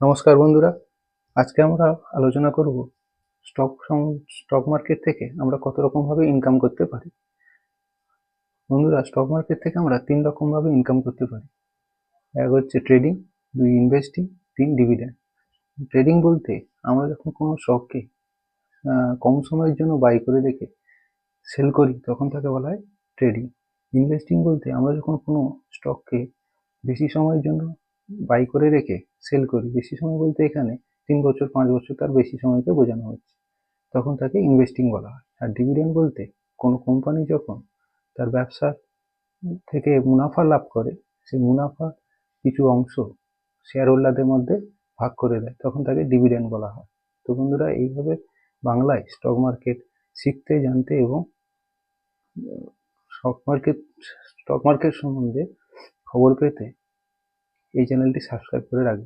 নমস্কার বন্ধুরা, আজকে আমরা আলোচনা করব স্টক মার্কেট থেকে আমরা কত রকম ভাবে ইনকাম করতে পারি। বন্ধুরা, স্টক মার্কেট থেকে আমরা 3 রকম ভাবে ইনকাম করতে পারি। এক হচ্ছে ট্রেডিং, 2 ইনভেস্টিং, 3 ডিভিডেন্ড। ট্রেডিং বলতে আমরা যখন কোনো স্টককে কম সময়ের জন্য বাই করে রেখে সেল করি তখন তাকে বলা হয় ট্রেডিং। ইনভেস্টিং বলতে আমরা যখন কোনো স্টককে বেশি সময়ের জন্য বাই করে রেখে সেল করি, বেশি সময় বলতে এখানে 3 বছর 5 বছর তার বেশি সময়কে বোঝানো হচ্ছে, তখন তাকে ইনভেস্টিং বলা হয়। আর ডিভিডেন্ড বলতে কোনো কোম্পানি যখন তার ব্যবসা থেকে মুনাফা লাভ করে সেই মুনাফা কিছু অংশ শেয়ার হোল্ডারদের মধ্যে ভাগ করে দেয়, তখন তাকে ডিভিডেন্ড বলা হয়। তো বন্ধুরা, এইভাবে বাংলায় স্টক মার্কেট শিখতে, জানতে এবং স্টক মার্কেট সম্বন্ধে খবর পেতে এই চ্যানেলটি সাবস্ক্রাইব করে রাখবেন।